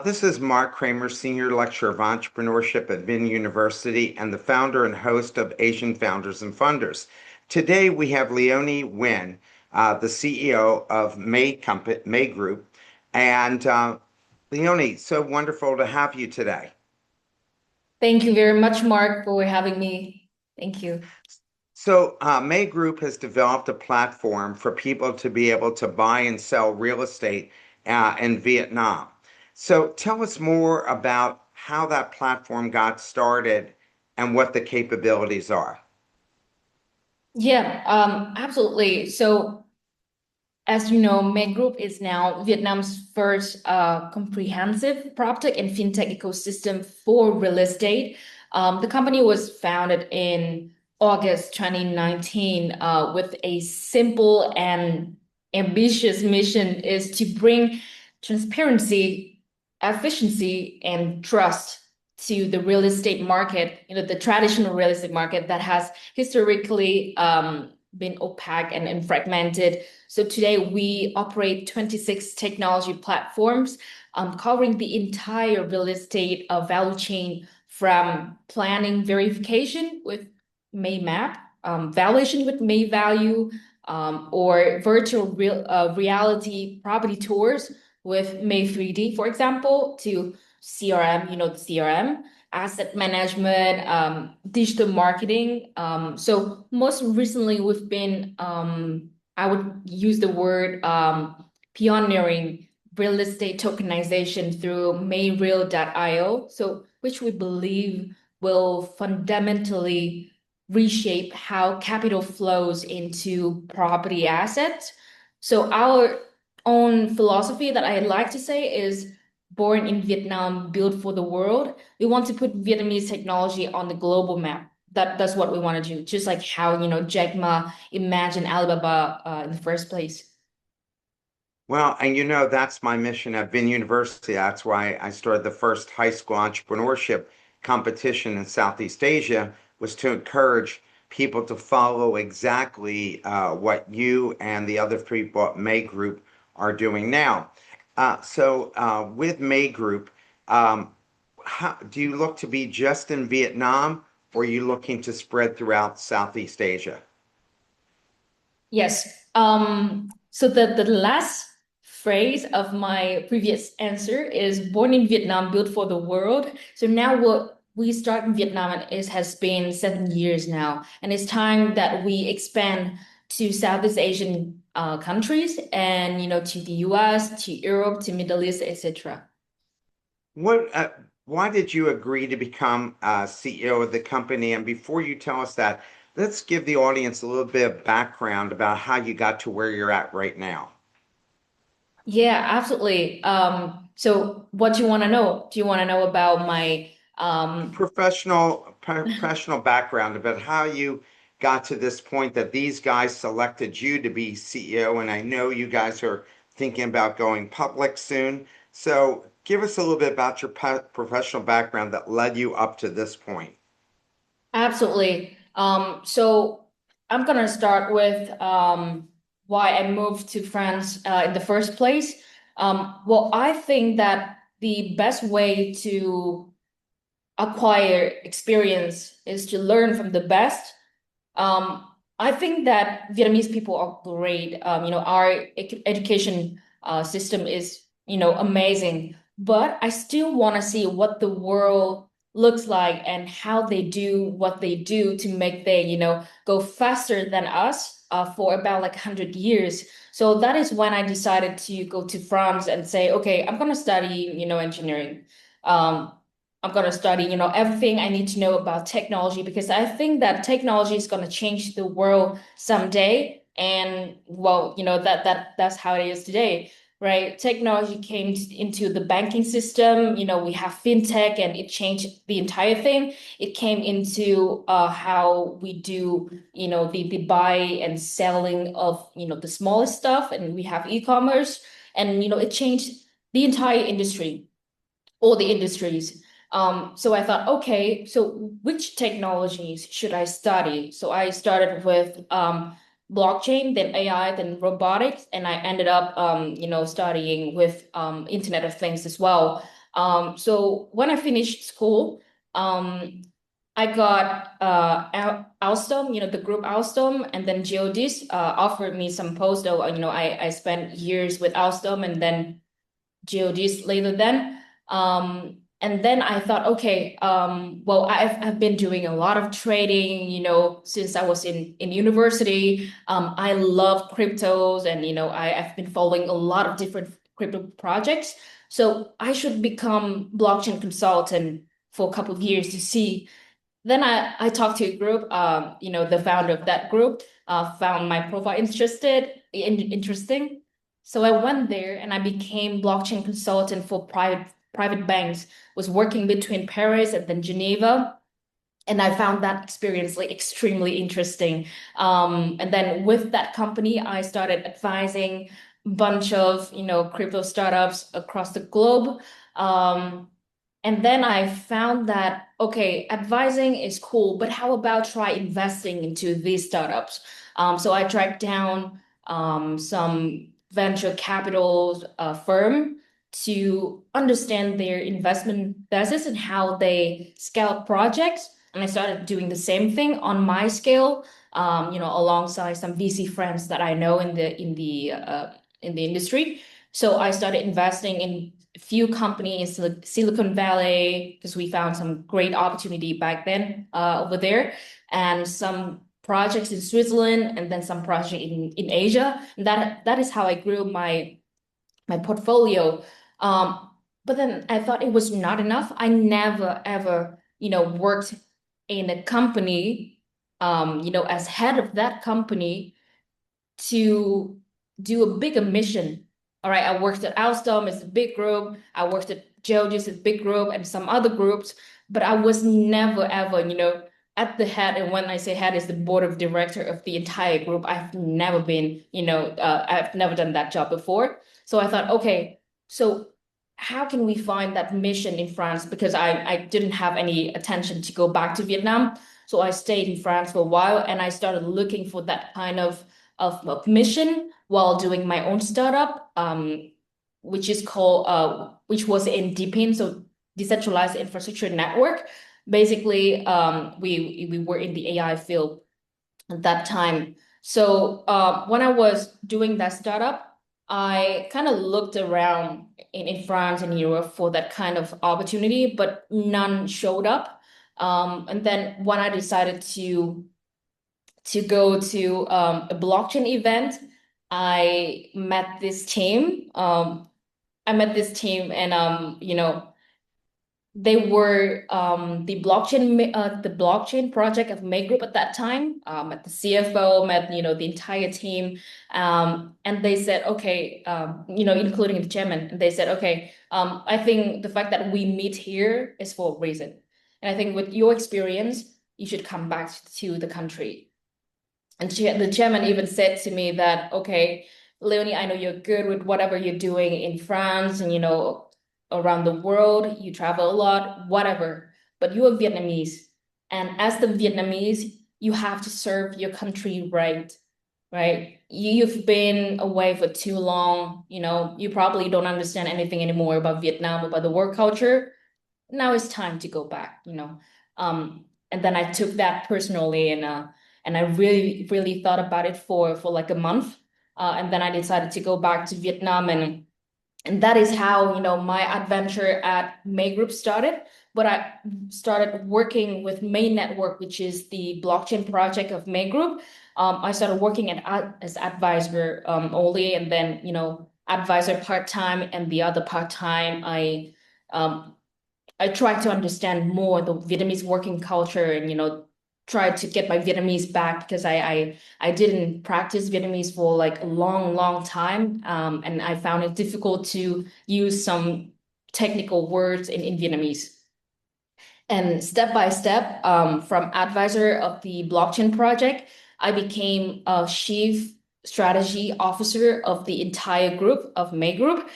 This is Marc Kramer, Senior Lecturer of Entrepreneurship at VinUniversity and the founder and host of Asian Founders and Funders. Today we have Léonie Nguyen, the CEO of Meey Group. And Léonie, so wonderful to have you today. Thank you very much, Mark, for having me. Thank you. So Meey Group has developed a platform for people to be able to buy and sell real estate in Vietnam. So tell us more about how that platform got started and what the capabilities are. Yeah, absolutely. So, as you know, Meey Group is now Vietnam's first comprehensive proptech and fintech ecosystem for real estate. The company was founded in August 2019 with a simple and ambitious mission is to bring transparency, efficiency, and trust to the real estate market, the traditional real estate market that has historically been opaque and fragmented. So today we operate 26 technology platforms covering the entire real estate value chain from planning verification with Meey Map, valuation with Meey Value, or virtual reality property tours with Meey 3D, for example, to CRM, the CRM, asset management, digital marketing. So most recently, we've been, I would use the word pioneering real estate tokenization through MayReal.io, so which we believe will fundamentally reshape how capital flows into property assets. So our own philosophy that I'd like to say is born in Vietnam, built for the world. We want to put Vietnamese technology on the global map. That's what we want to do, just like how, Jack Ma imagined Alibaba in the first place. Well, and that's my mission at VinUniversity. That's why I started the first high school entrepreneurship competition in Southeast Asia, was to encourage people to follow exactly what you and the other people at Meey Group are doing now. So with Meey Group, how do you look to be just in Vietnam, or are you looking to spread throughout Southeast Asia? Yes. So the last phrase of my previous answer is born in Vietnam, built for the world. So now what we start in Vietnam and it has been 7 years now, and it's time that we expand to Southeast Asian countries and to the US, to Europe, to Middle East, etc. What, why did you agree to become CEO of the company? And before you tell us that, let's give the audience a little bit of background about how you got to where you're at right now. Yeah, absolutely. So what do you want to know? Do you want to know about my Professional background about how you got to this point that these guys selected you to be CEO, and I know you guys are thinking about going public soon. So give us a little bit about your professional background that led you up to this point. Absolutely. So I'm gonna start with why I moved to France in the first place. Well, I think that the best way to acquire experience is to learn from the best. I think that Vietnamese people are great. Our education system is, amazing, but I still want to see what the world looks like and how they do what they do to make they, go faster than us for about like 100 years. So that is when I decided to go to France and say, okay, I'm going to study, engineering. Um, I'm going to study, everything I need to know about technology because I think that technology is going to change the world someday. And well, that's how it is today, right? Technology came into the banking system. We have fintech, and it changed the entire thing. It came into how we do, the buy and selling of, the smallest stuff, and we have e-commerce, and it changed the entire industry, all the industries. So I thought, okay, so which technologies should I study? So I started with blockchain, then AI, then robotics, and I ended up, studying with Internet of Things as well. So when I finished school, um, I got Alstom, the group Alstom, and then Geodis offered me some postdoc. I spent years with Alstom and then Geodis later then. And then I thought, okay, well, I've been doing a lot of trading, since I was in university. I love cryptos and, I've been following a lot of different crypto projects. So I should become blockchain consultant for a couple of years to see. Then I talked to a group, the founder of that group found my profile interesting. So I went there and I became blockchain consultant for private banks, was working between Paris and then Geneva. And I found that experience like extremely interesting. And then with that company, I started advising a bunch of, crypto startups across the globe. And then I found that, okay, advising is cool, but how about try investing into these startups? So I tracked down some venture capital firm to understand their investment thesis and how they scale projects. And I started doing the same thing on my scale, alongside some VC friends that I know in the industry. So I started investing in a few companies in Silicon Valley because we found some great opportunity back then over there, and some projects in Switzerland, and then some project in Asia. And that is how I grew my portfolio. Um, but then I thought it was not enough. I never ever, worked in a company, as head of that company to do a bigger mission. All right, I worked at Alstom, it's a big group. I worked at Geodis, it's a big group, and some other groups, but I was never ever, at the head. And when I say head, is the board of director of the entire group. I've never been, I've never done that job before. So I thought, okay, so how can we find that mission in France? Because I didn't have any attention to go back to Vietnam. So I stayed in France for a while and I started looking for that kind of mission while doing my own startup, which was in DePIN, so decentralized infrastructure network. Basically, we were in the AI field at that time. So when I was doing that startup, I kind of looked around in France and Europe for that kind of opportunity, but none showed up. And then when I decided to go to a blockchain event, I met this team. And they were the blockchain project of Meey Group at that time. Met the CFO, met the entire team, and they said, okay, including the chairman. And they said, okay, I think the fact that we meet here is for a reason, and I think with your experience, you should come back to the country. And the chairman even said to me that, okay, Leonie, I know you're good with whatever you're doing in France and, around the world, you travel a lot, whatever, but you are Vietnamese. And as the Vietnamese, you have to serve your country right, right? You've been away for too long, you probably don't understand anything anymore about Vietnam, about the work culture. Now it's time to go back. And then I took that personally, and I really, really thought about it for like a month. And then I decided to go back to Vietnam, and that is how, my adventure at May Group started. But I started working with May Network, which is the blockchain project of May Group. I started working as advisor only, and then, advisor part-time, and the other part-time, um, I tried to understand more the Vietnamese working culture, and try to get my Vietnamese back because I didn't practice Vietnamese for like a long, long time. And I found it difficult to use some technical words in Vietnamese. And step by step, from advisor of the blockchain project, I became a chief strategy officer of the entire group of May Group,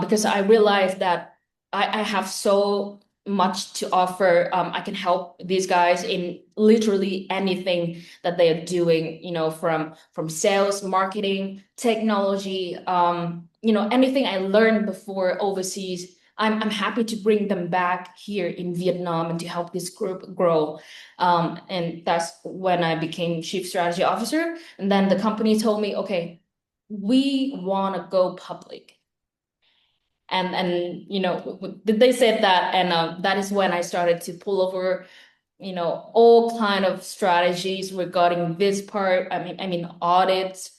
because I realized that I have so much to offer. I can help these guys in literally anything that they are doing, from sales, marketing, technology, anything I learned before overseas. I'm happy to bring them back here in Vietnam and to help this group grow. And that's when I became Chief Strategy Officer. And then the company told me, okay, we want to go public. And they said that, and that is when I started to pull over all kind of strategies regarding this part. I mean audits,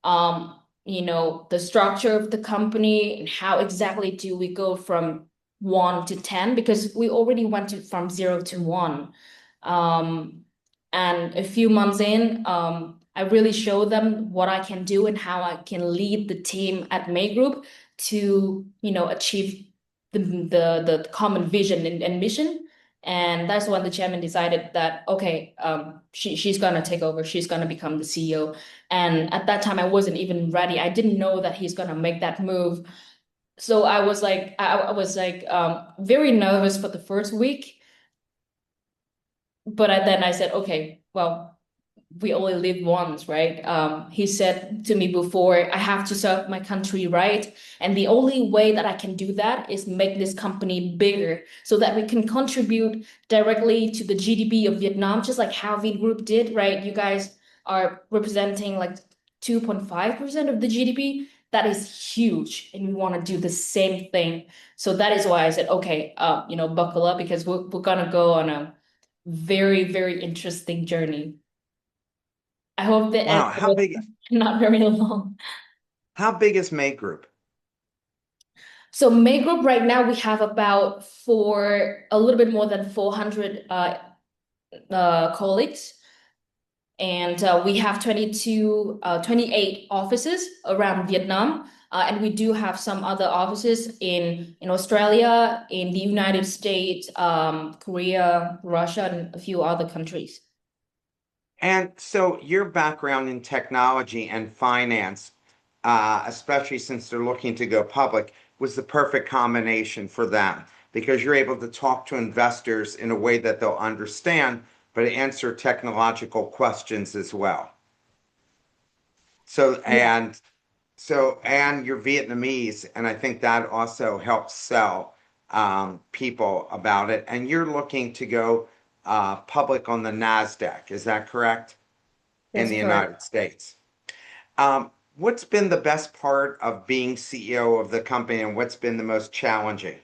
the structure of the company and how exactly do we go from 1 to 10, because we already went from 0 to 1. Um, and a few months in, I really showed them what I can do and how I can lead the team at May Group to, achieve the common vision and mission. And that's when the chairman decided that, okay, she's gonna take over. She's gonna become the CEO. And at that time, I wasn't even ready. I didn't know that he's gonna make that move. So I was like very nervous for the first week. But then I said, okay, well, we only live once, right? He said to me before, I have to serve my country right. And the only way that I can do that is make this company bigger so that we can contribute directly to the GDP of Vietnam, just like how V Group did, right? You guys are representing like 2.5% of the GDP. That is huge. And we want to do the same thing. So that is why I said, okay, buckle up because we're gonna go on a very, very interesting journey. I hope the Wow, answer how was big not very long. how big is May Group? So May Group right now we have about a little bit more than 400 colleagues, and we have 28 offices around Vietnam, and we do have some other offices in Australia, in the United States, Korea, Russia, and a few other countries. And so your background in technology and finance, especially since they're looking to go public, was the perfect combination for them because you're able to talk to investors in a way that they'll understand, but answer technological questions as well. So, Yeah. and you're Vietnamese, and I think that also helps sell people about it. And you're looking to go public on the NASDAQ, is that correct? In That's the correct. United States. What's been the best part of being CEO of the company, and what's been the most challenging?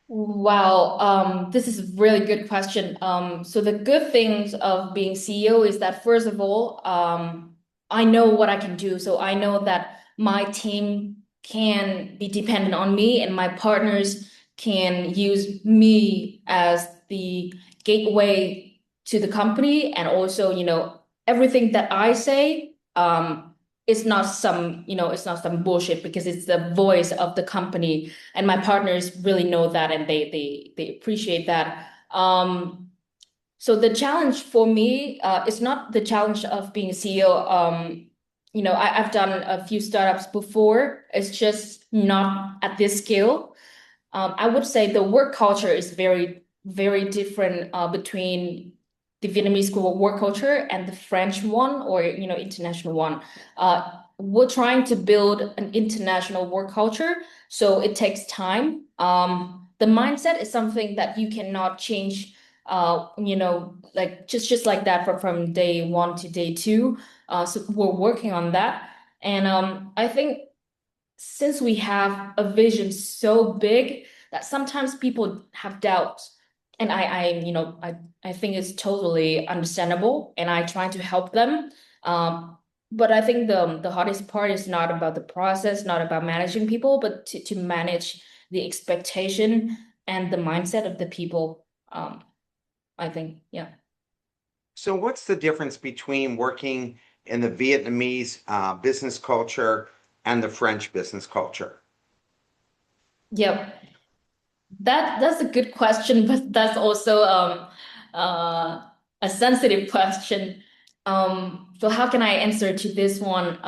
Wow, this is a really good question. So the good things of being CEO is that first of all, I know what I can do. So I know that my team can be dependent on me and my partners can use me as the gateway to the company. And also, everything that I say, it's not some bullshit because it's the voice of the company and my partners really know that and they appreciate that. So the challenge for me is not the challenge of being a CEO. I've done a few startups before. It's just not at this scale. I would say the work culture is very, very different between the Vietnamese work culture and the French one or international one. We're trying to build an international work culture, so it takes time. The mindset is something that you cannot change. Like just like that from day one to day two. So we're working on that, and I think since we have a vision so big that sometimes people have doubts, and I think it's totally understandable and I try to help them. But I think the hardest part is not about the process, not about managing people, but to manage the expectation and the mindset of the people. I think, yeah. So, what's the difference between working in the Vietnamese business culture and the French business culture? Yep. That's a good question, but that's also uh, a sensitive question. So how can I answer to this one?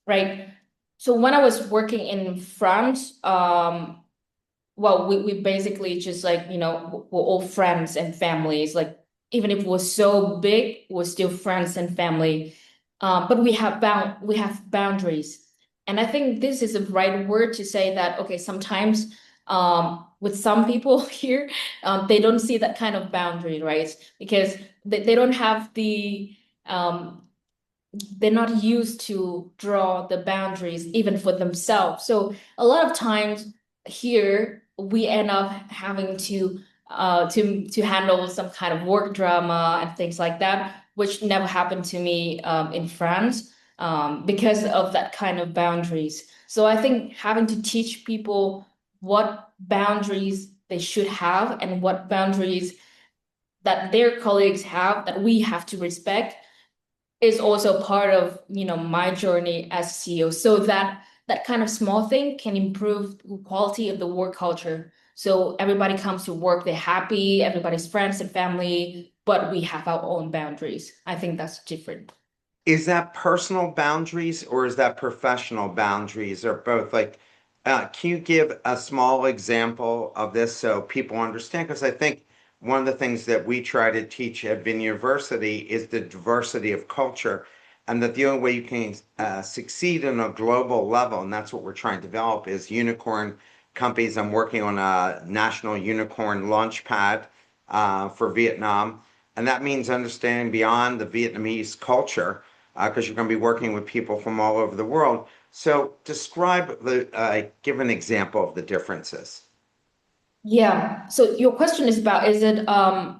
Right. So when I was working in France, well, we basically just like, we're all friends and families. Like even if we're so big, we're still friends and family. But we have boundaries. And I think this is the right word to say that, okay, sometimes with some people here, they don't see that kind of boundary, right? Because they don't have um, they're not used to draw the boundaries even for themselves. So a lot of times here we end up having to handle some kind of work drama and things like that, which never happened to me in France because of that kind of boundaries. So I think having to teach people what boundaries they should have and what boundaries that their colleagues have that we have to respect is also part of my journey as CEO, so that that kind of small thing can improve the quality of the work culture. So everybody comes to work, they're happy, everybody's friends and family, but we have our own boundaries. I think that's different. Is that personal boundaries or is that professional boundaries or both? Like, can you give a small example of this so people understand? Because I think one of the things that we try to teach at VinUniversity is the diversity of culture, and that the only way you can succeed on a global level, and that's what we're trying to develop, is unicorn companies. I'm working on a national unicorn launch pad for Vietnam, and that means understanding beyond the Vietnamese culture because you're going to be working with people from all over the world. So describe give an example of the differences. Yeah. So your question is about, is it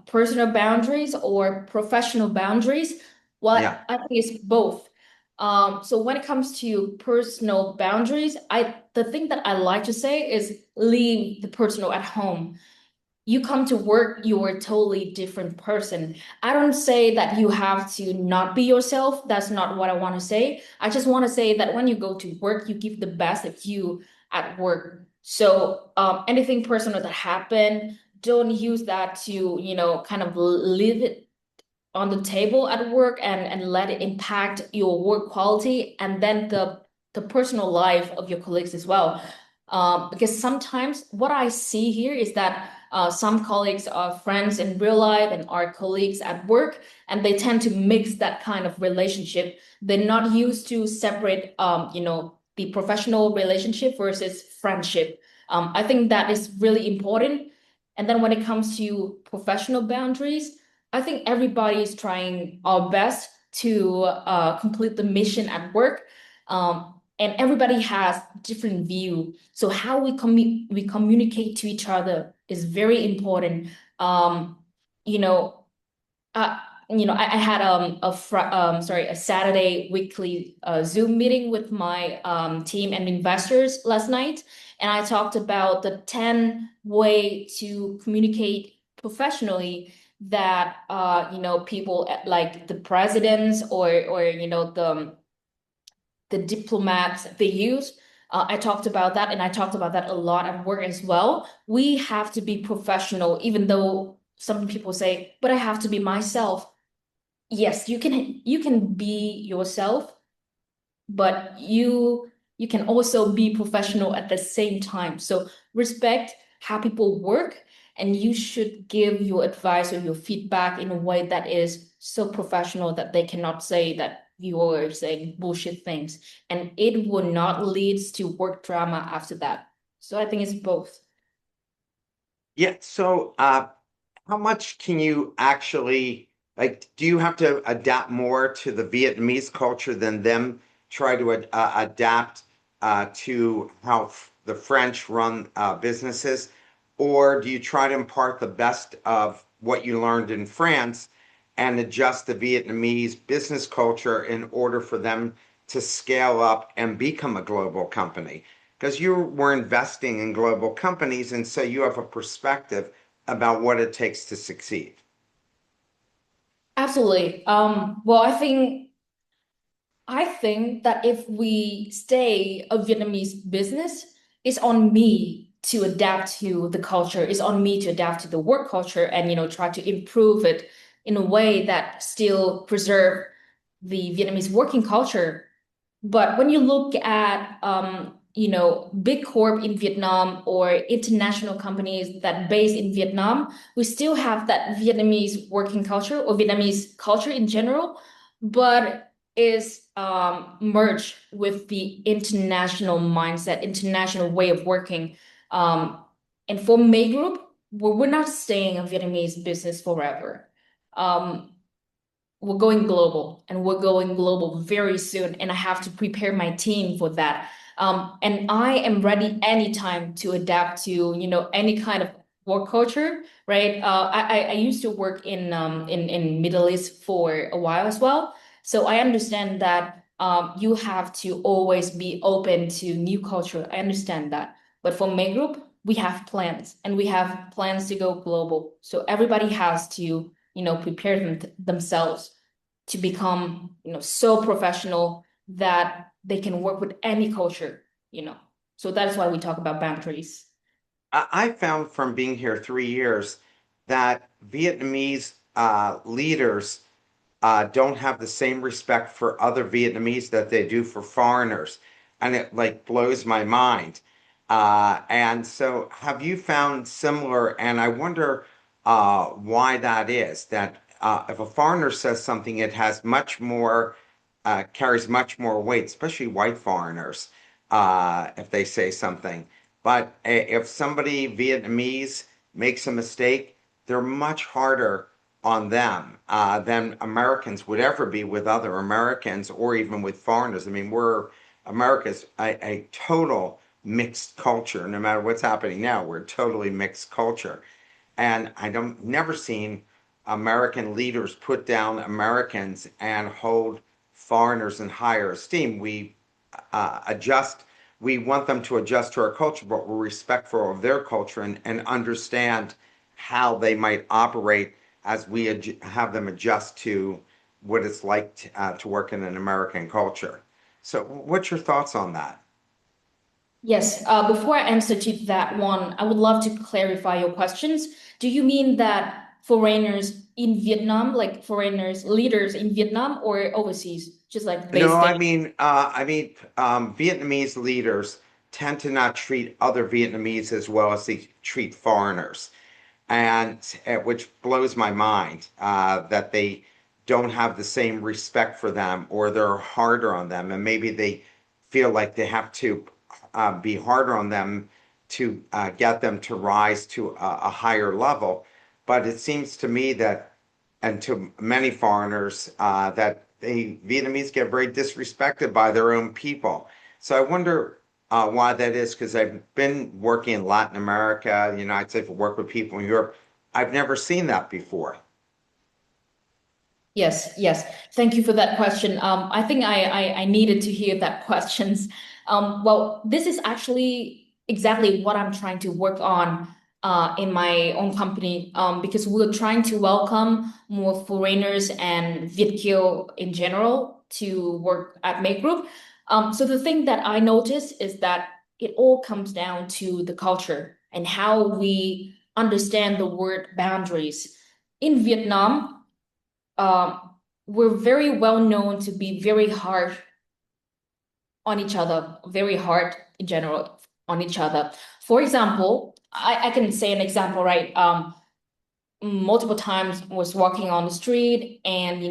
personal boundaries or professional boundaries? Well, Yeah. I think it's both. So when it comes to personal boundaries, the thing that I like to say is leave the personal at home. You come to work, you're a totally different person. I don't say that you have to not be yourself. That's not what I want to say. I just want to say that when you go to work, you give the best of you at work. So anything personal that happened, don't use that to, kind of leave it on the table at work and let it impact your work quality and then the personal life of your colleagues as well. Because sometimes what I see here is that some colleagues are friends in real life and are colleagues at work, and they tend to mix that kind of relationship. They're not used to separate, the professional relationship versus friendship. I think that is really important. And then when it comes to professional boundaries, I think everybody is trying our best to complete the mission at work. And everybody has different view. So how we communicate to each other is very important. Um, you know, uh, I had a Saturday weekly Zoom meeting with my team and investors last night, and I talked about the 10 way to communicate professionally that people like the presidents or the diplomats they use. I talked about that, and I talked about that a lot at work as well. We have to be professional, even though some people say, "But I have to be myself." Yes, you can be yourself, but you can also be professional at the same time. So respect how people work, and you should give your advice or your feedback in a way that is so professional that they cannot say that you are saying bullshit things, and it will not lead to work drama after that. So I think it's both. Yeah. So how much can you actually like? Do you have to adapt more to the Vietnamese culture than them try to adapt to how the French run businesses? Or do you try to impart the best of what you learned in France and adjust the Vietnamese business culture in order for them to scale up and become a global company? Because you were investing in global companies, and so you have a perspective about what it takes to succeed. Absolutely. Well, I think that if we stay a Vietnamese business, it's on me to adapt to the culture. It's on me to adapt to the work culture and try to improve it in a way that still preserve the Vietnamese working culture. But when you look at big corp in Vietnam or international companies that base in Vietnam, we still have that Vietnamese working culture or Vietnamese culture in general. But is merged with the international mindset, international way of working. Um, and for May Group, we're not staying a Vietnamese business forever. Um, we're going global, and we're going global very soon, and I have to prepare my team for that. And I am ready anytime to adapt to, any kind of work culture, right? I used to work in Middle East for a while as well, so I understand that you have to always be open to new culture. I understand that, but for May Group, we have plans, and we have plans to go global. So everybody has to, prepare themselves to become, so professional that they can work with any culture, you know. So that is why we talk about boundaries. I found from being here 3 years that Vietnamese leaders don't have the same respect for other Vietnamese that they do for foreigners, and it like blows my mind. And so, have you found similar? And I wonder why that is. That if a foreigner says something, it has much more carries much more weight, especially white foreigners, if they say something. But if somebody Vietnamese makes a mistake, they're much harder on them than Americans would ever be with other Americans or even with foreigners. I mean, America's a total mixed culture. No matter what's happening now, we're a totally mixed culture. And I don't never seen American leaders put down Americans and hold foreigners in higher esteem. Adjust. We want them to adjust to our culture, but we're respectful of their culture and understand how they might operate as we have them adjust to what it's like to work in an American culture. So, what's your thoughts on that? Yes, before I answer to that one, I would love to clarify your questions. Do you mean that foreigners in Vietnam, like foreigners, leaders in Vietnam, or overseas, just like No, based there? Vietnamese leaders tend to not treat other Vietnamese as well as they treat foreigners, and which blows my mind that they don't have the same respect for them or they're harder on them, and maybe they feel like they have to be harder on them to get them to rise to a higher level. But it seems to me that, and to many foreigners, that the Vietnamese get very disrespected by their own people. So I wonder why that is, because I've been working in Latin America, the United States, work with people in Europe. I've never seen that before. Yes, yes. Thank you for that question. I think I needed to hear that questions. Well, this is actually exactly what I'm trying to work on in my own company, because we're trying to welcome more foreigners and Vietkill in general to work at Make Group. So the thing that I notice is that it all comes down to the culture and how we understand the word boundaries. In Vietnam, um, we're very well known to be very hard on each other, very hard in general on each other. For example, I can say an example, right? Multiple times was walking on the street, and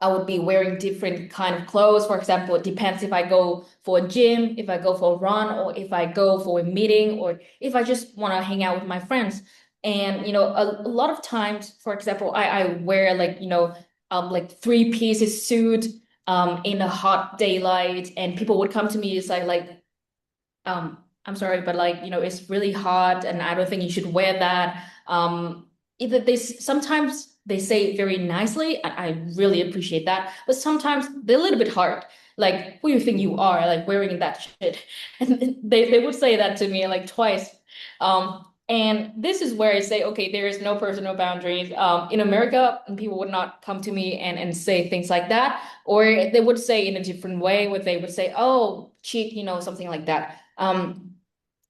I would be wearing different kind of clothes. For example, it depends if I go for a gym, if I go for a run, or if I go for a meeting, or if I just want to hang out with my friends. And a lot of times, for example, I wear like three pieces suit in a hot daylight, and people would come to me. It's I'm sorry, but it's really hot, and I don't think you should wear that. Either sometimes they say it very nicely, and I really appreciate that, but sometimes they're a little bit hard. Like, who do you think you are, like wearing that shit? And they would say that to me like twice. And this is where I say, okay, there is no personal boundaries. In America, people would not come to me and say things like that, or they would say in a different way, where they would say, "Oh, cheat," something like that.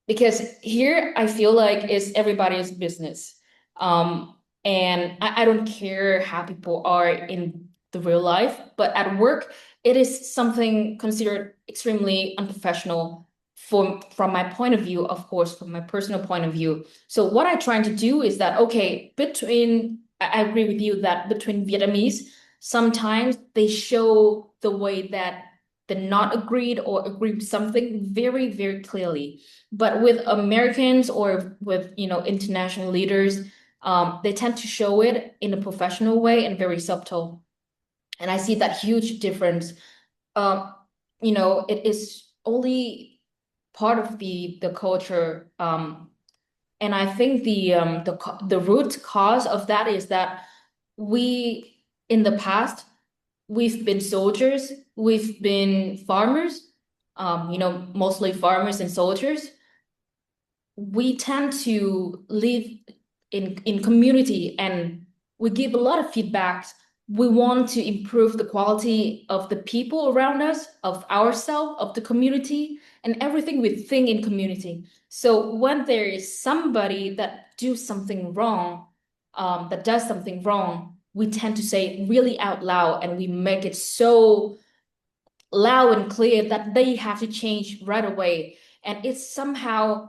Because here I feel like it's everybody's business. And I don't care how people are in the real life, but at work, it is something considered extremely unprofessional from my point of view, of course, from my personal point of view. So what I'm trying to do is that, okay, I agree with you that between Vietnamese, sometimes they show the way that they're not agreed or agreed with something very, very clearly. But with Americans or with, international leaders, they tend to show it in a professional way and very subtle. And I see that huge difference. Um, it is only part of the culture. And I think the root cause of that is that we in the past we've been soldiers, we've been farmers, mostly farmers and soldiers. We tend to live in community and we give a lot of feedbacks. We want to improve the quality of the people around us, of ourselves, of the community, and everything we think in community. So when there is somebody that does something wrong, we tend to say it really out loud and we make it so loud and clear that they have to change right away. And it somehow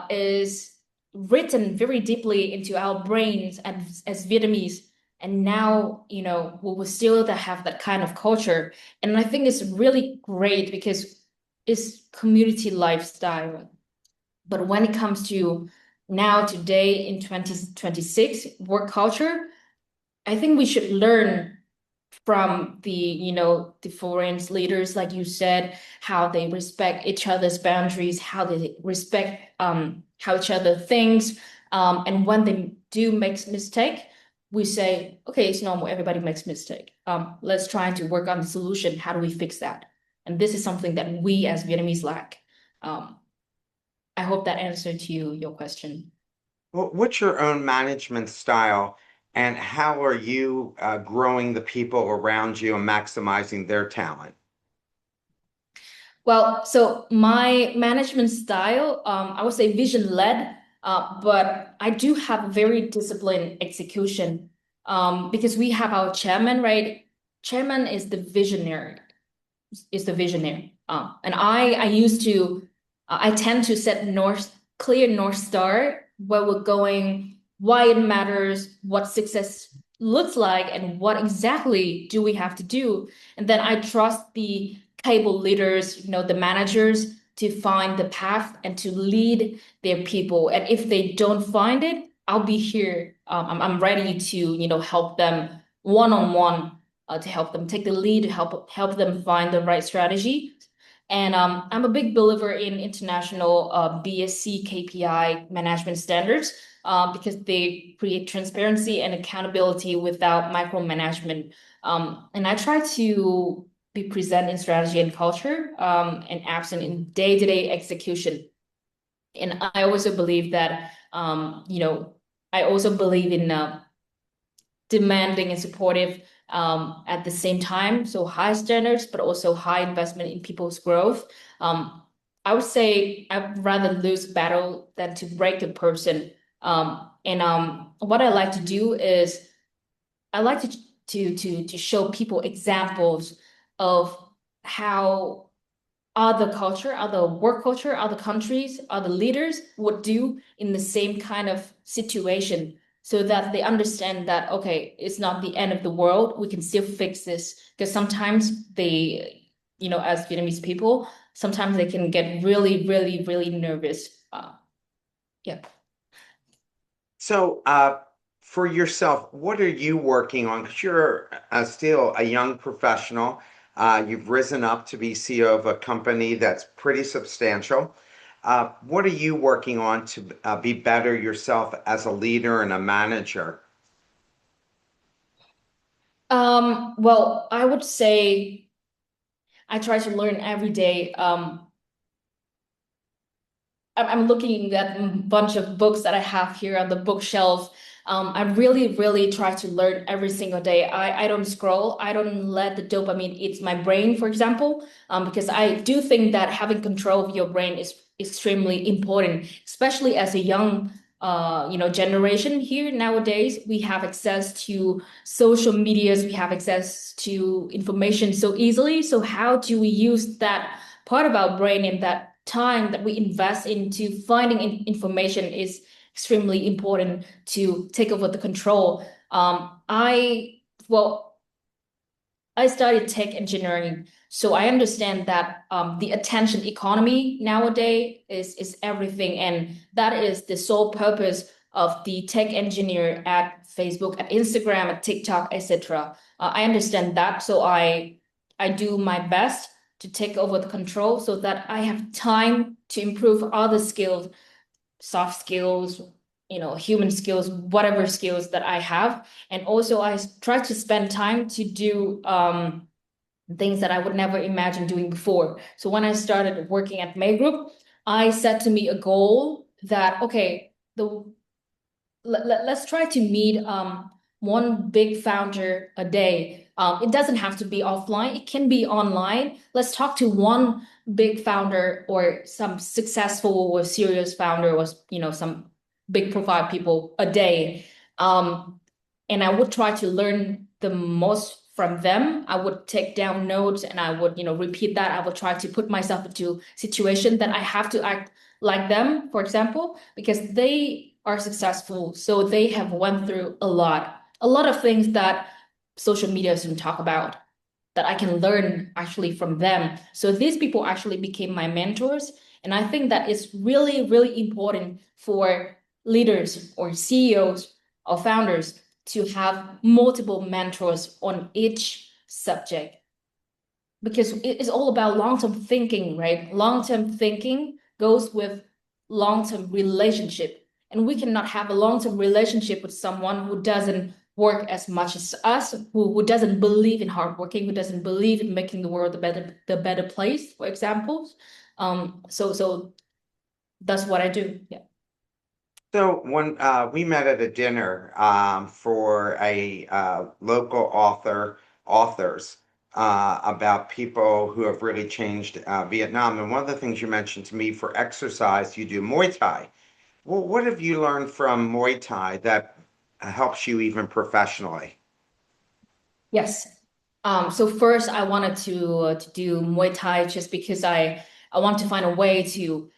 is written very deeply into our brains as Vietnamese. And now, we will still have that kind of culture. And I think it's really great because it's community lifestyle. But when it comes to now, today in 2026, work culture, I think we should learn from the foreign leaders, like you said, how they respect each other's boundaries, how they respect how each other thinks. And when they do make mistake, we say, okay, it's normal, everybody makes mistake. Let's try to work on the solution. How do we fix that? And this is something that we as Vietnamese lack. Um, I hope that answered your question. Well, what's your own management style, and how are you growing the people around you and maximizing their talent? Well, so my management style, I would say vision led, but I do have a very disciplined execution, because we have our chairman, right? Chairman is the visionary. And I tend to set clear North Star, where we're going, why it matters, what success looks like, and what exactly do we have to do. And then I trust the cable leaders, the managers, to find the path and to lead their people. And if they don't find it, I'll be here. I'm ready to, help them one on one, to help them take the lead, to help them find the right strategy. And I'm a big believer in international BSC KPI management standards, because they create transparency and accountability without micromanagement. And I try to be present in strategy and culture, and absent in day-to-day execution. And I also believe that, I also believe in demanding and supportive, at the same time. So high standards, but also high investment in people's growth. I would say I'd rather lose battle than to break a person. And what I like to do is I like to show people examples of how other work culture, other countries, other leaders would do in the same kind of situation, so that they understand that, okay, it's not the end of the world. We can still fix this. Because sometimes as Vietnamese people, sometimes they can get really, really, really nervous. Yeah. So, for yourself, what are you working on? Because you're still a young professional. You've risen up to be CEO of a company that's pretty substantial. What are you working on to be better yourself as a leader and a manager? Well, I would say I try to learn every day. I'm looking at a bunch of books that I have here on the bookshelf. I really, really try to learn every single day. I don't scroll. I don't let the dopamine eat my brain, for example, because I do think that having control of your brain is extremely important, especially as a young, generation here nowadays. We have access to social medias. We have access to information so easily. So how do we use that part of our brain in that time that we invest into finding information is extremely important to take over the control. Well, I studied tech engineering, so I understand that the attention economy nowadays is everything, and that is the sole purpose of the tech engineer at Facebook, at Instagram, at TikTok, etc. I understand that, so I do my best to take over the control so that I have time to improve other skills, soft skills, human skills, whatever skills that I have. And also I try to spend time to do things that I would never imagine doing before. So when I started working at May Group, I set to me a goal that, okay, let's try to meet one big founder a day. It doesn't have to be offline, it can be online. Let's talk to one big founder or some successful or serious founder or some big profile people a day. And I would try to learn the most from them. I would take down notes and I would, repeat that. I would try to put myself into situation that I have to act like them, for example, because they are successful. So they have went through a lot of things that social media doesn't talk about that I can learn actually from them. So these people actually became my mentors. And I think that it's really, really important for leaders or CEOs or founders to have multiple mentors on each subject because it's all about long-term thinking, right? Long-term thinking goes with long-term relationship. And we cannot have a long-term relationship with someone who doesn't work as much as us, who doesn't believe in hard working, who doesn't believe in making the world the better place, for example. So that's what I do. Yeah. So when we met at a dinner for a local authors about people who have really changed Vietnam, and one of the things you mentioned to me for exercise, you do Muay Thai. Well, what have you learned from Muay Thai that helps you even professionally? Yes. So first I wanted to do Muay Thai just because I want to find a way to,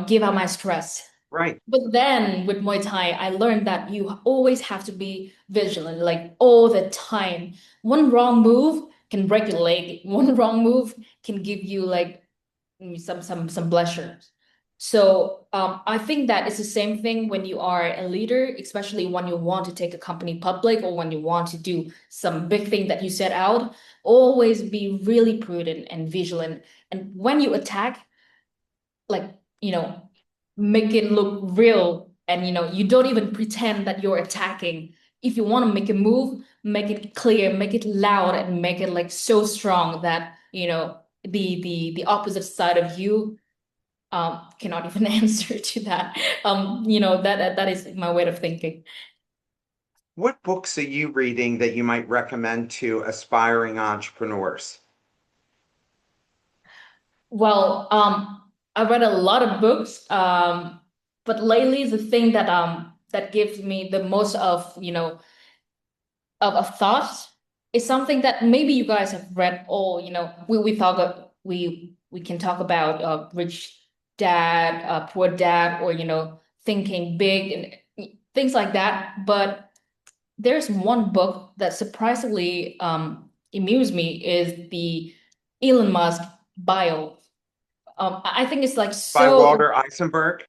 give out my stress. Right. But then with Muay Thai, I learned that you always have to be vigilant, like all the time. One wrong move can break your leg. One wrong move can give you like some blessings. So I think that it's the same thing when you are a leader, especially when you want to take a company public or when you want to do some big thing that you set out. Always be really prudent and vigilant. And when you attack, like, make it look real and you don't even pretend that you're attacking. If you want to make a move, make it clear, make it loud, and make it like so strong that the opposite side of you cannot even answer to that. That is my way of thinking. What books are you reading that you might recommend to aspiring entrepreneurs? Well, I read a lot of books, but lately the thing that gives me the most of of thoughts is something that maybe you guys have read. Or we can talk about rich dad, poor dad, or thinking big and things like that. But there's one book that surprisingly amused me is the Elon Musk bio. I think it's like By so. Walter Eisenberg?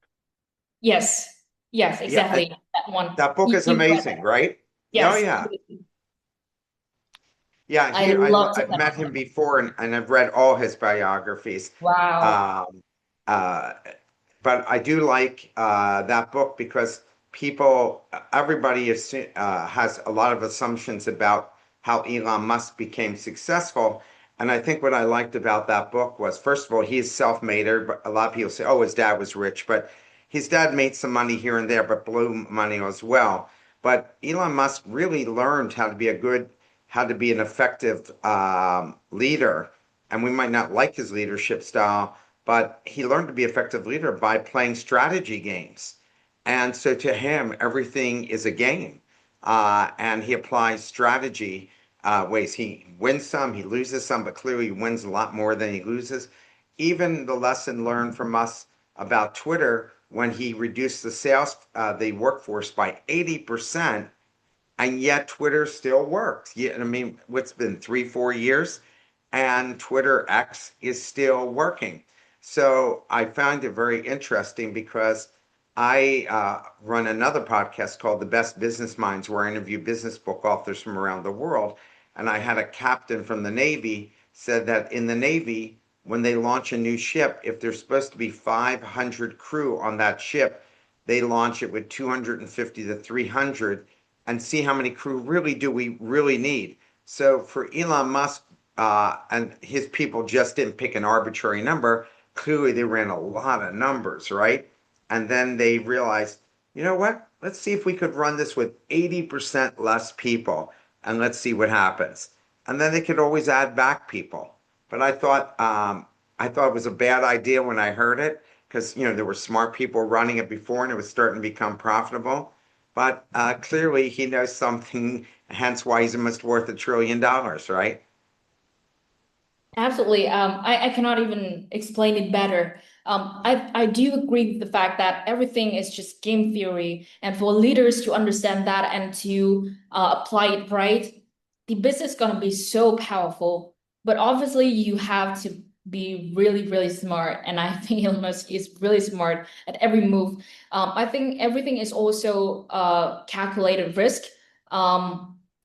Yes, yes, Yeah, exactly that one. that book is You've read amazing, that. right? Oh Yes, yeah. Yeah, I loved I've met that. him before and I've read all his biographies. Wow. Um, uh, but I do like that book because everybody has a lot of assumptions about how Elon Musk became successful. And I think what I liked about that book was, first of all, he's self-made. But a lot of people say, oh, his dad was rich, but his dad made some money here and there, but blew money as well. But Elon Musk really learned how to be an effective leader. And we might not like his leadership style, but he learned to be an effective leader by playing strategy games. And so to him, everything is a game. And he applies strategy ways. He wins some, he loses some, but clearly he wins a lot more than he loses. Even the lesson learned from us about Twitter when he reduced the workforce by 80%, and yet Twitter still works. Yeah, I mean, what's been 3, 4 years, and Twitter X is still working. So I found it very interesting because I run another podcast called The Best Business Minds, where I interview business book authors from around the world. And I had a captain from the Navy said that in the Navy, when they launch a new ship, if there's supposed to be 500 crew on that ship, they launch it with 250 to 300 and see how many crew really do we really need. So for Elon Musk and his people just didn't pick an arbitrary number. Clearly, they ran a lot of numbers, right? And then they realized, you know what? Let's see if we could run this with 80% less people and let's see what happens. And then they could always add back people. But I thought it was a bad idea when I heard it because there were smart people running it before and it was starting to become profitable. But clearly he knows something, hence why he's almost worth $1 trillion, right? Absolutely. I cannot even explain it better. I do agree with the fact that everything is just game theory, and for leaders to understand that and to apply it right, the business is gonna be so powerful. But obviously, you have to be really, really smart, and I think Elon Musk is really smart at every move. I think everything is also calculated risk.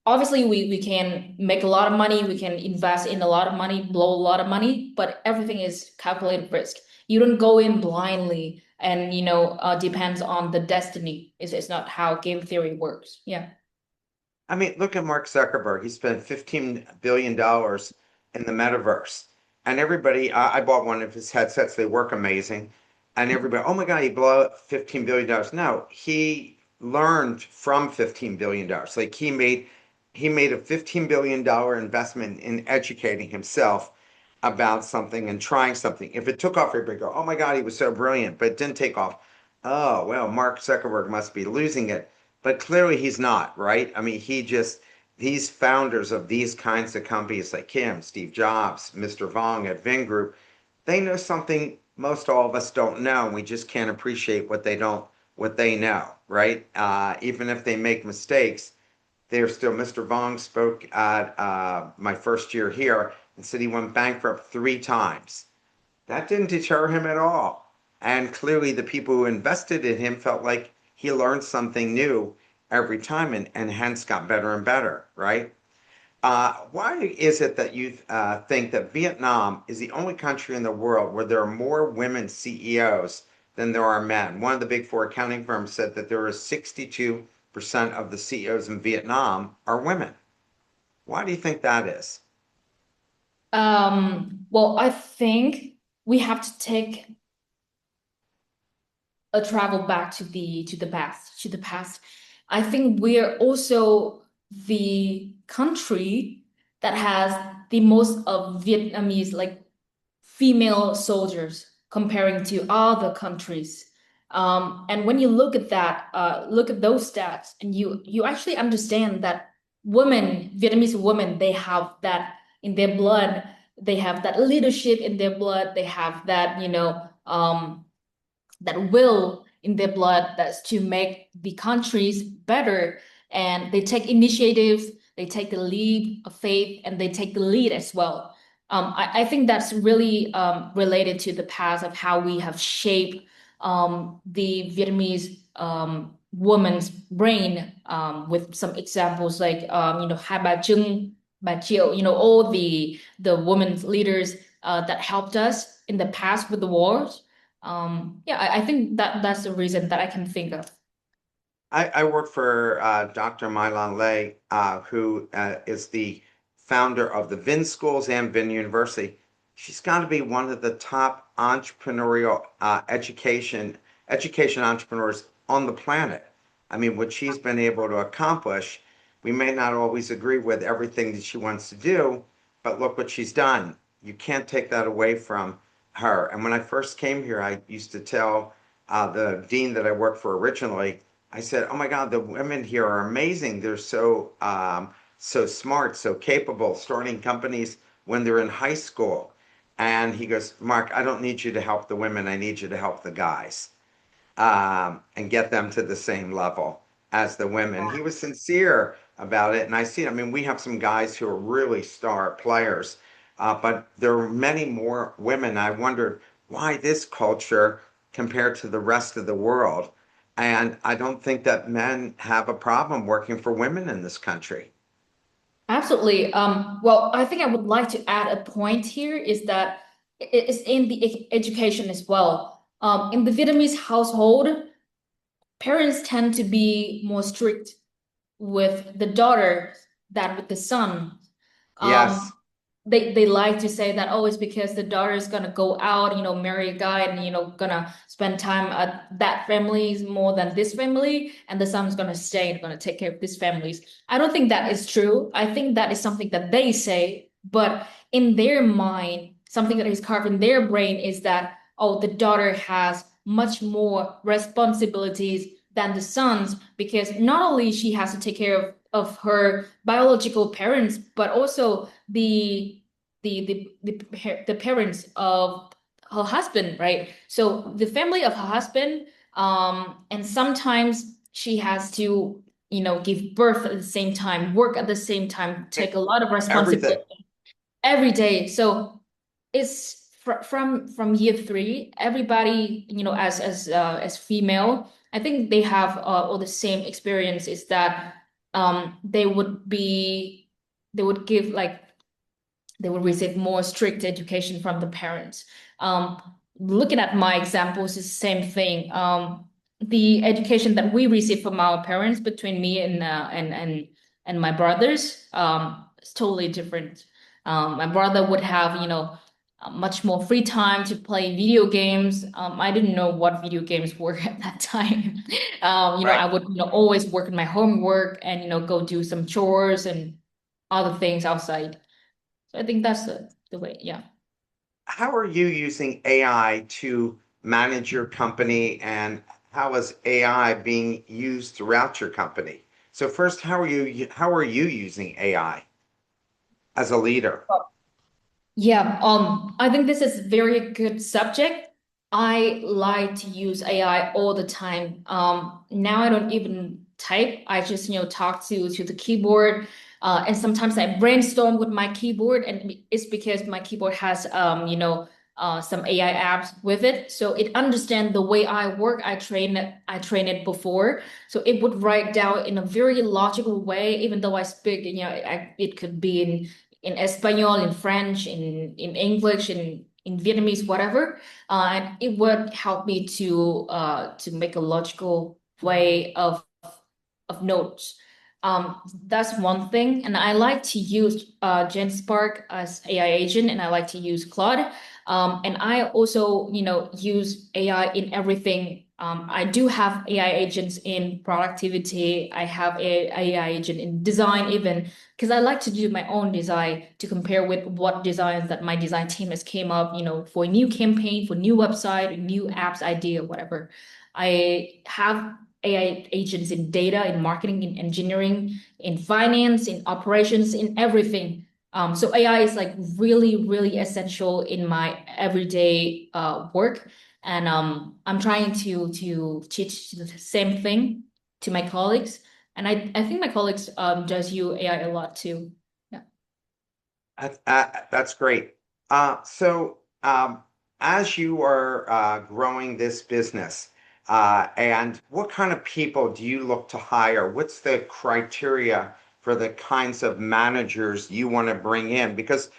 Obviously we can make a lot of money, we can invest in a lot of money, blow a lot of money, but everything is calculated risk. You don't go in blindly and depends on the destiny. It's not how game theory works. Yeah. I mean, look at Mark Zuckerberg. He spent $15 billion in the metaverse. And everybody, I bought one of his headsets. They work amazing. And everybody, oh my God, he blew up $15 billion. No, he learned from $15 billion. Like he made a $15 billion investment in educating himself about something and trying something. If it took off, everybody go, oh my God, he was so brilliant, but it didn't take off. Oh, well, Mark Zuckerberg must be losing it. But clearly he's not, right? I mean, these founders of these kinds of companies like him, Steve Jobs, Mr. Vong at Vingroup, they know something most all of us don't know. And we just can't appreciate what they know, right? Even if they make mistakes, they're still, Mr. Vong spoke at my first year here and said he went bankrupt 3 times. That didn't deter him at all. And clearly, the people who invested in him felt like he learned something new every time and hence got better and better, right? Why is it that you think that Vietnam is the only country in the world where there are more women CEOs than there are men? One of the big four accounting firms said that there are 62% of the CEOs in Vietnam are women. Why do you think that is? Well, I think we have to take a travel back to the past. I think we're also the country that has the most of Vietnamese like female soldiers comparing to other countries. And when you look at that, look at those stats, and you actually understand that Vietnamese women, they have that in their blood. They have that leadership in their blood. They have that, that will in their blood that's to make the countries better. And they take initiatives, they take the lead of faith, and they take the lead as well. I think that's really related to the past of how we have shaped the Vietnamese woman's brain with some examples like Hai Ba Trung, Ba Chiu, all the women's leaders that helped us in the past with the wars. Yeah, I think that's the reason that I can think of. I work for Dr. Mylan Lay, who is the founder of the Vin Schools and Vin University. She's got to be one of the top entrepreneurial education entrepreneurs on the planet. I mean, what she's been able to accomplish, we may not always agree with everything that she wants to do, but look what she's done. You can't take that away from her. And when I first came here, I used to tell the dean that I worked for originally, I said, "Oh my God, the women here are amazing. They're so smart, so capable, starting companies when they're in high school." And he goes, "Mark, I don't need you to help the women. I need you to help the guys, and get them to the same level as the women." He was sincere, about it. And I see it. I mean, we have some guys who are really star players, but there are many more women. I wondered why this culture compared to the rest of the world. And I don't think that men have a problem working for women in this country. Absolutely. Well, I think I would like to add a point here is that it's in the education as well. In the Vietnamese household, parents tend to be more strict with the daughter than with the son. Um, Yes, they like to say that, oh, it's because the daughter is gonna go out, marry a guy and gonna spend time at that family more than this family, and the son's gonna stay and gonna take care of this families. I don't think that is true. I think that is something that they say, but in their mind, something that is carved in their brain is that, oh, the daughter has much more responsibilities than the sons, because not only she has to take care of her biological parents, but also the parents of her husband, right? So the family of her husband, and sometimes she has to, give birth at the same time, work at the same time, take a lot of everything. responsibility every day. So it's from year three, everybody, as female, I think they have all the same experience. Is that they would be they would give like they will receive more strict education from the parents. Um, Looking at my examples, is the same thing. The education that we receive from our parents, between me and my brothers, is totally different. My brother would have, much more free time to play video games. I didn't know what video games were at that time. Right. I would, always work on my homework and, go do some chores and other things outside. So I think that's the way, yeah. How are you using AI to manage your company, and how is AI being used throughout your company? So first, how are you using AI as a leader? Yeah, I think this is very good subject. I like to use AI all the time. Now I don't even type. I just, talk to the keyboard. And sometimes I brainstorm with my keyboard, and it's because my keyboard has, some AI apps with it. So it understands the way I work. I train it before. So it would write down in a very logical way, even though I speak, it could be in Espanol, in French, in English, in Vietnamese, whatever. And it would help me to make a logical way of notes. That's one thing. And I like to use GenSpark as AI agent, and I like to use Claude. And I also, use AI in everything. I do have AI agents in productivity. I have a AI agent in design, even because I like to do my own design to compare with what designs that my design team has came up, for a new campaign, for new website, new apps idea, whatever. I have AI agents in data, in marketing, in engineering, in finance, in operations, in everything. So AI is like really, really essential in my everyday work. And I'm trying to teach the same thing to my colleagues. And I think my colleagues does use AI a lot too. Yeah. That's great. So, as you are growing this business, and what kind of people do you look to hire? What's the criteria for the kinds of managers you want to bring in? Because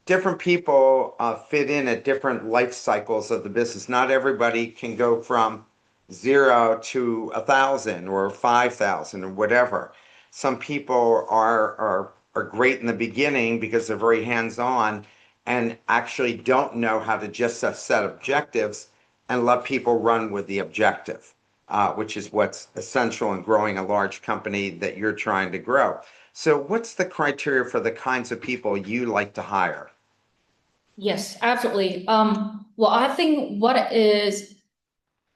different people fit in at different life cycles of the business. Not everybody can go from 0 to 1,000 or 5,000 or whatever. Some people are great in the beginning because they're very hands-on and actually don't know how to just set objectives and let people run with the objective, which is what's essential in growing a large company that you're trying to grow. So, what's the criteria for the kinds of people you like to hire? Yes, absolutely. Well, I think there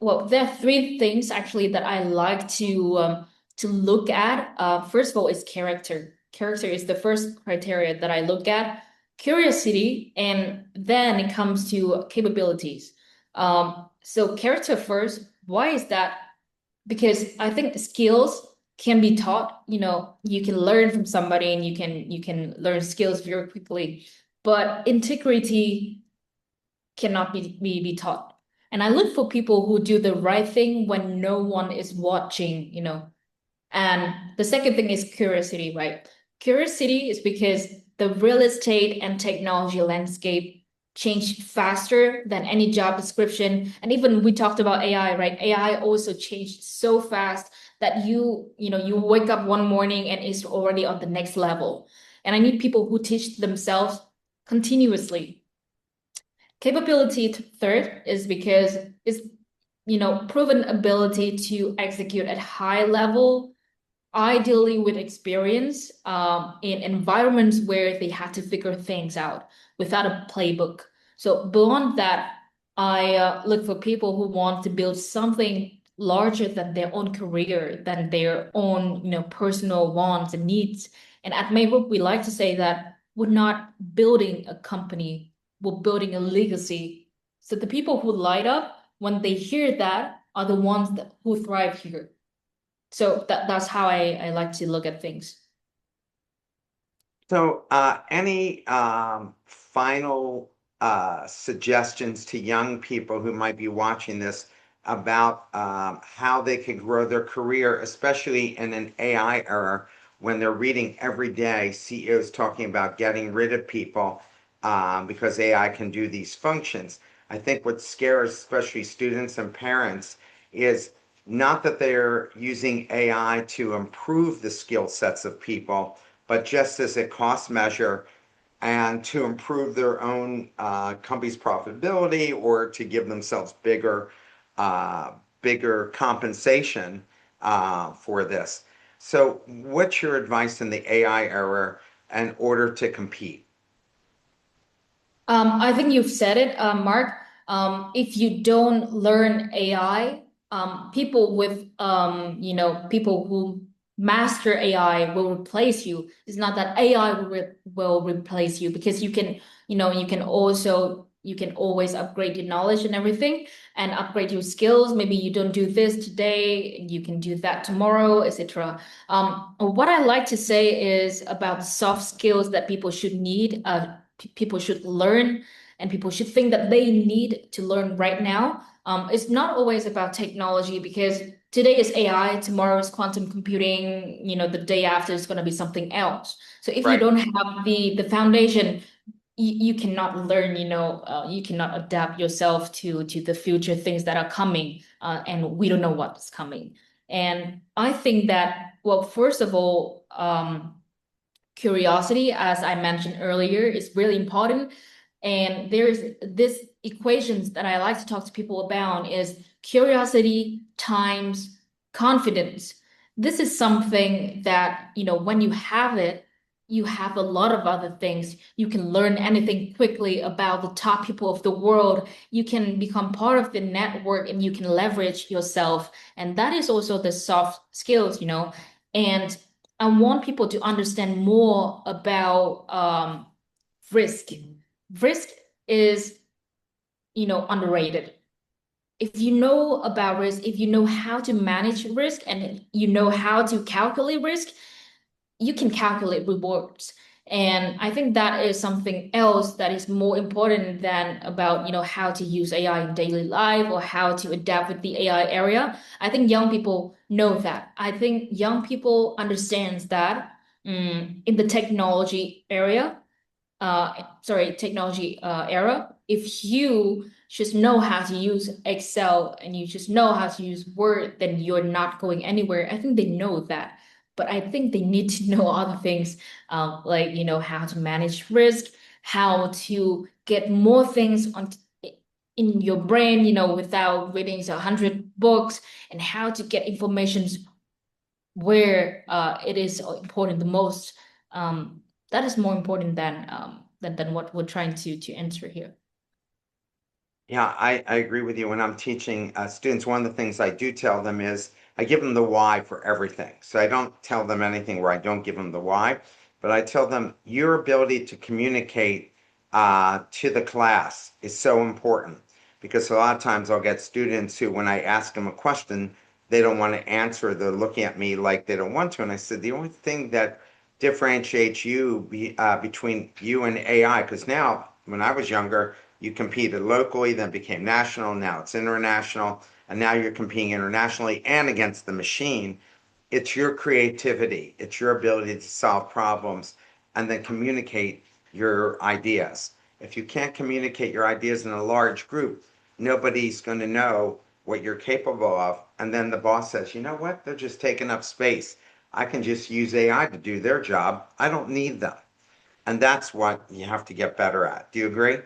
are three things actually that I like to look at. First of all, is character. Character is the first criteria that I look at. Curiosity, and then it comes to capabilities. So character first. Why is that? Because I think skills. can be taught. You can learn from somebody and you can learn skills very quickly. But integrity cannot be taught. And I look for people who do the right thing when no one is watching. And the second thing is curiosity, right? Curiosity is because the real estate and technology landscape changed faster than any job description. And even we talked about AI, right? AI also changed so fast that you wake up one morning and it's already on the next level. And I need people who teach themselves continuously. Capability third is because it's proven ability to execute at high level, ideally with experience in environments where they had to figure things out without a playbook. So beyond that, I look for people who want to build something larger than their own career, than their own personal wants and needs. And at Maybrook, we like to say that we're not building a company, we're building a legacy. So the people who light up when they hear that are the ones who thrive here. So that's how I like to look at things. So, any final suggestions to young people who might be watching this about how they can grow their career, especially in an AI era when they're reading every day CEOs talking about getting rid of people because AI can do these functions? I think what scares especially students and parents is not that they're using AI to improve the skill sets of people, but just as a cost measure and to improve their own company's profitability or to give themselves uh, bigger compensation for this. So, what's your advice in the AI era in order to compete? I think you've said it, Mark. If you don't learn AI, people who master AI will replace you. It's not that AI will replace you because you can always upgrade your knowledge and everything and upgrade your skills. Maybe you don't do this today, you can do that tomorrow, etc. What I like to say is about soft skills that people should need. People should learn and people should think that they need to learn right now. It's not always about technology because today is AI, tomorrow is quantum computing, the day after is going to be something else. So if you Right. don't have the foundation, you cannot learn, you cannot adapt yourself to the future things that are coming, and we don't know what's coming. And I think that, well, first of all, curiosity, as I mentioned earlier, is really important. And there's this equations that I like to talk to people about is curiosity times confidence. This is something that, when you have it, you have a lot of other things. You can learn anything quickly about the top people of the world. You can become part of the network and you can leverage yourself. And that is also the soft skills. And I want people to understand more about risk. Risk is, underrated. If you know about risk, if you know how to manage risk and you know how to calculate risk, you can calculate rewards. And I think that is something else that is more important than about, how to use AI in daily life or how to adapt with the AI area. I think young people know that. I think young people understands that in the technology era, if you just know how to use Excel and you just know how to use Word, then you're not going anywhere. I think they know that. But I think they need to know other things, like, how to manage risk, how to get more things in your brain, without reading 100 books, and how to get information where it is important the most. That is more important than what we're trying to answer here. Yeah, I agree with you. When I'm teaching students, one of the things I do tell them is I give them the why for everything. So I don't tell them anything where I don't give them the why, but I tell them your ability to communicate to the class is so important because a lot of times I'll get students who, when I ask them a question, they don't want to answer. They're looking at me like they don't want to. And I said, the only thing that differentiates between you and AI, because now when I was younger, you competed locally, then became national, now it's international, and now you're competing internationally and against the machine. It's your creativity, it's your ability to solve problems and then communicate your ideas. If you can't communicate your ideas in a large group, nobody's going to know what you're capable of. And then the boss says, you know what? They're just taking up space. I can just use AI to do their job. I don't need them. And that's what you have to get better at. Do you agree?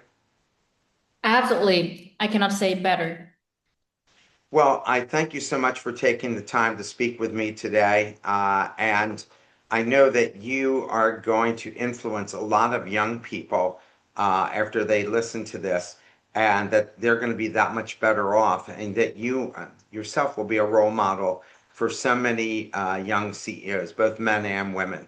Absolutely. I cannot say better. Well, I thank you so much for taking the time to speak with me today. And I know that you are going to influence a lot of young people after they listen to this, and that they're going to be that much better off, and that you yourself will be a role model for so many young CEOs, both men and women.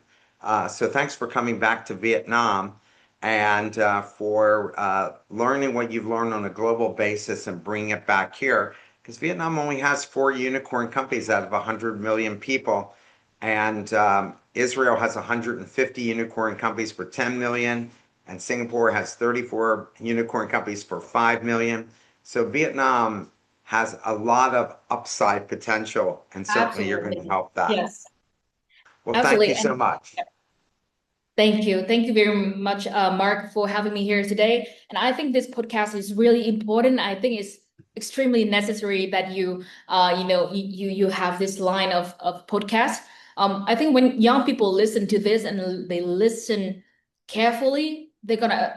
So thanks for coming back to Vietnam and for learning what you've learned on a global basis and bringing it back here, because Vietnam only has four unicorn companies out of 100 million people, and Israel has 150 unicorn companies for 10 million, and Singapore has 34 unicorn companies for 5 million. So Vietnam has a lot of upside potential, and certainly you're going to Absolutely. help that. Yes, Well, thank absolutely. you so And much. thank you. Thank you very much, Mark, for having me here today. And I think this podcast is really important. I think it's extremely necessary that you have this line of podcast. I think when young people listen to this and they listen carefully, they're gonna,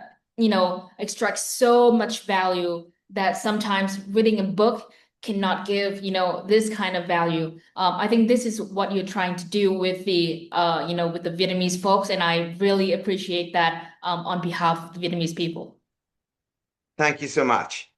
extract so much value that sometimes reading a book cannot give, this kind of value. I think this is what you're trying to do with with the Vietnamese folks, and I really appreciate that on behalf of the Vietnamese people. Thank you so much.